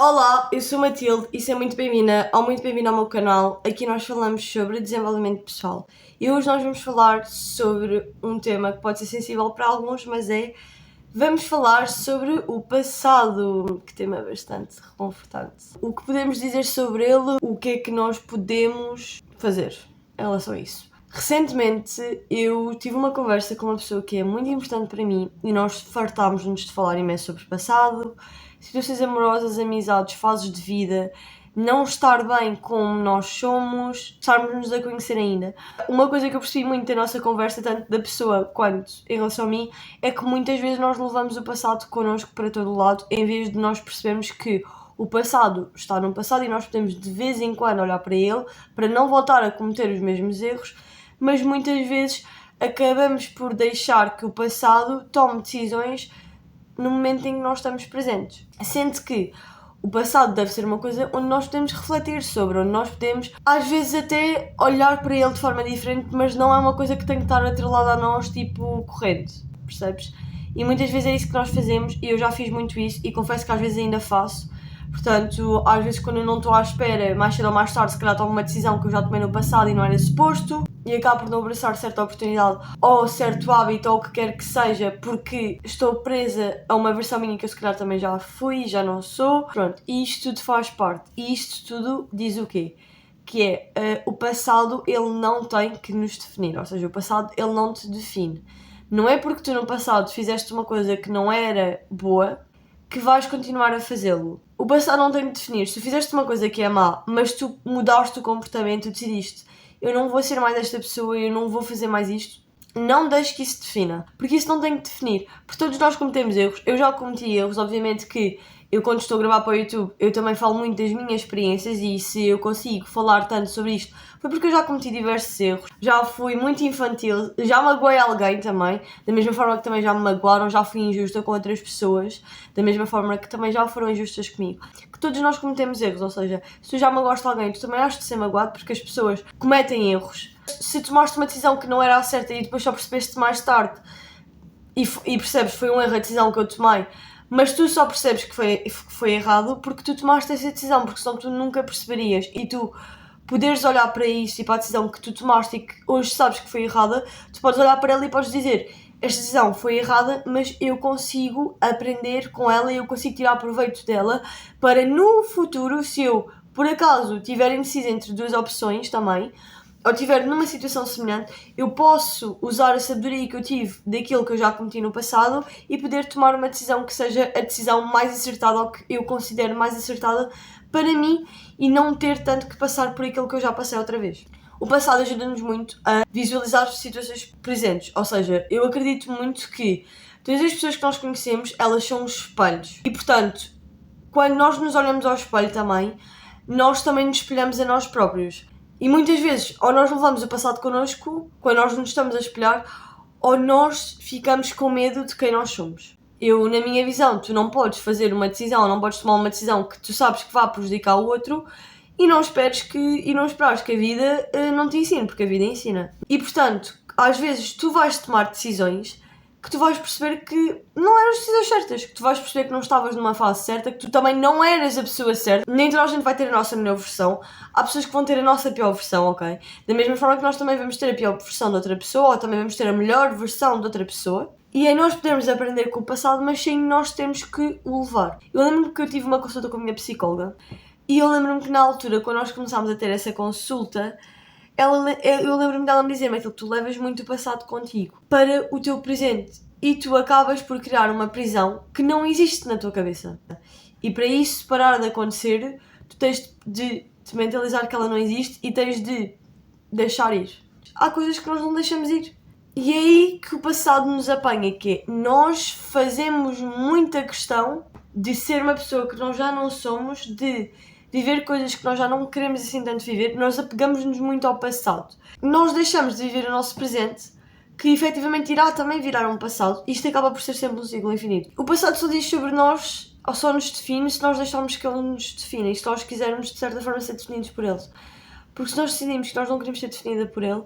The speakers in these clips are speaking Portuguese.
Olá, eu sou Matilde e seja muito bem-vinda ao meu canal. Aqui nós falamos sobre desenvolvimento pessoal e hoje nós vamos falar sobre um tema que pode ser sensível para alguns, mas vamos falar sobre o passado, que tema bastante reconfortante. O que podemos dizer sobre ele, o que é que nós podemos fazer em relação a isso. Recentemente eu tive uma conversa com uma pessoa que é muito importante para mim e nós fartámos-nos de falar imenso sobre o passado, situações amorosas, amizades, fases de vida, não estar bem como nós somos, estarmos-nos a conhecer ainda. Uma coisa que eu percebi muito da nossa conversa, tanto da pessoa quanto em relação a mim, é que muitas vezes nós levamos o passado connosco para todo o lado, em vez de nós percebermos que o passado está no passado e nós podemos de vez em quando olhar para ele, para não voltar a cometer os mesmos erros, mas muitas vezes acabamos por deixar que o passado tome decisões no momento em que nós estamos presentes. Sendo que o passado deve ser uma coisa onde nós podemos refletir sobre, onde nós podemos, às vezes, até olhar para ele de forma diferente, mas não é uma coisa que tem que estar atrelada a nós, tipo, corrente, percebes? E muitas vezes é isso que nós fazemos, e eu já fiz muito isso, e confesso que às vezes ainda faço. Portanto, às vezes quando eu não estou à espera, mais cedo ou mais tarde, se calhar tomo uma decisão que eu já tomei no passado e não era suposto, e acabo por não abraçar certa oportunidade ou certo hábito ou o que quer que seja, porque estou presa a uma versão minha que eu se calhar também já fui e já não sou. Pronto, e isto tudo faz parte. E isto tudo diz o quê? Que é, o passado ele não tem que nos definir, ou seja, o passado ele não te define. Não é porque tu no passado fizeste uma coisa que não era boa que vais continuar a fazê-lo. O passado não tem que definir. Se tu fizeste uma coisa que é má, mas tu mudaste o comportamento, tu decidiste, eu não vou ser mais esta pessoa, eu não vou fazer mais isto, não deixes que isso defina. Porque isso não tem que definir. Porque todos nós cometemos erros. Eu já cometi erros, obviamente que eu quando estou a gravar para o YouTube, eu também falo muito das minhas experiências e se eu consigo falar tanto sobre isto, foi porque eu já cometi diversos erros, já fui muito infantil, já magoei alguém também, da mesma forma que também já me magoaram, já fui injusta com outras pessoas, da mesma forma que também já foram injustas comigo. Que todos nós cometemos erros, ou seja, se tu já magoaste alguém, tu também has de ser magoado porque as pessoas cometem erros. Se tomaste uma decisão que não era a certa e depois só percebeste mais tarde e percebes que foi um erro a decisão que eu tomei, mas tu só percebes que foi errado porque tu tomaste essa decisão, porque senão tu nunca perceberias. E tu poderes olhar para isso e para a decisão que tu tomaste e que hoje sabes que foi errada, tu podes olhar para ela e podes dizer, esta decisão foi errada, mas eu consigo aprender com ela e eu consigo tirar proveito dela para no futuro, se eu por acaso tiver indeciso entre duas opções também, ou estiver numa situação semelhante, eu posso usar a sabedoria que eu tive daquilo que eu já cometi no passado e poder tomar uma decisão que seja a decisão mais acertada ou que eu considero mais acertada para mim e não ter tanto que passar por aquilo que eu já passei outra vez. O passado ajuda-nos muito a visualizar as situações presentes, ou seja, eu acredito muito que todas as pessoas que nós conhecemos, elas são espelhos e, portanto, quando nós nos olhamos ao espelho também, nós também nos espelhamos a nós próprios. E muitas vezes, ou nós levamos o passado connosco, quando nós nos estamos a espelhar, ou nós ficamos com medo de quem nós somos. Eu, na minha visão, tu não podes fazer uma decisão, não podes tomar uma decisão que tu sabes que vai prejudicar o outro e não esperares que a vida não te ensine, porque a vida ensina. E, portanto, às vezes tu vais tomar decisões que tu vais perceber que não eram as decisões certas, que tu vais perceber que não estavas numa fase certa, que tu também não eras a pessoa certa. Nem toda a gente vai ter a nossa melhor versão. Há pessoas que vão ter a nossa pior versão, ok? Da mesma forma que nós também vamos ter a pior versão de outra pessoa, ou também vamos ter a melhor versão de outra pessoa. E é nós podermos aprender com o passado, mas sim nós temos que o levar. Eu lembro-me que eu tive uma consulta com a minha psicóloga e eu lembro-me que na altura, quando nós começámos a ter essa consulta, eu lembro-me dela me dizer, Matilde, tu levas muito o passado contigo para o teu presente e tu acabas por criar uma prisão que não existe na tua cabeça. E para isso parar de acontecer, tu tens de te mentalizar que ela não existe e tens de deixar ir. Há coisas que nós não deixamos ir. E é aí que o passado nos apanha, que é, nós fazemos muita questão de ser uma pessoa que nós já não somos, de viver coisas que nós já não queremos assim tanto viver, nós apegamos-nos muito ao passado. Nós deixamos de viver o nosso presente, que efetivamente irá também virar um passado. Isto acaba por ser sempre um ciclo infinito. O passado só diz sobre nós, ou só nos define, se nós deixarmos que ele nos defina e se nós quisermos de certa forma ser definidos por ele. Porque se nós decidimos que nós não queremos ser definida por ele,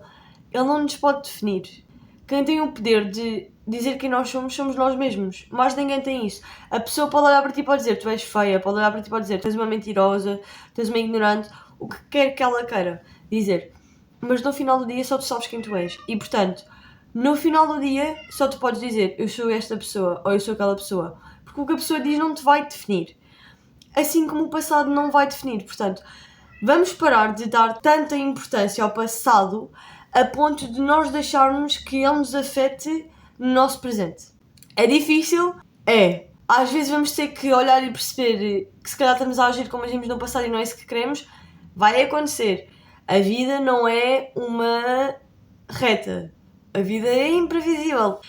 ele não nos pode definir. Quem tem o poder de dizer quem nós somos nós mesmos. Mais ninguém tem isso. A pessoa pode olhar para ti e pode dizer tu és feia, pode olhar para ti e pode dizer tu és uma mentirosa, tu és uma ignorante, o que quer que ela queira dizer. Mas no final do dia só tu sabes quem tu és. E portanto, no final do dia só tu podes dizer eu sou esta pessoa ou eu sou aquela pessoa. Porque o que a pessoa diz não te vai definir. Assim como o passado não vai definir. Portanto, vamos parar de dar tanta importância ao passado a ponto de nós deixarmos que ele nos afete no nosso presente. É difícil? É. Às vezes vamos ter que olhar e perceber que se calhar estamos a agir como agimos no passado e não é isso que queremos. Vai acontecer. A vida não é uma reta. A vida é imprevisível.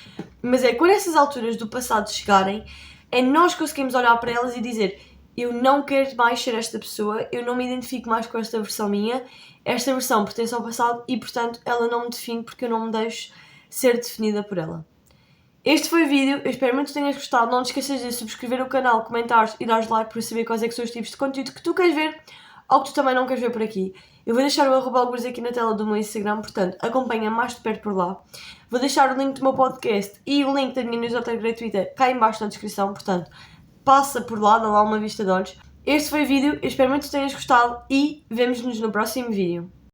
Mas é quando essas alturas do passado chegarem, é nós conseguimos olhar para elas e dizer eu não quero mais ser esta pessoa, eu não me identifico mais com esta versão minha, esta versão pertence ao passado e, portanto, ela não me define porque eu não me deixo ser definida por ela. Este foi o vídeo, eu espero muito que tenhas gostado. Não te esqueças de subscrever o canal, comentares e dares like para saber quais é que são os tipos de conteúdo que tu queres ver ou que tu também não queres ver por aqui. Eu vou deixar o @algures aqui na tela do meu Instagram, portanto, acompanha mais de perto por lá. Vou deixar o link do meu podcast e o link da minha newsletter gratuita cá em baixo na descrição, portanto, passa por lá, dá lá uma vista de olhos. Este foi o vídeo, eu espero muito que tenhas gostado e vemo-nos no próximo vídeo.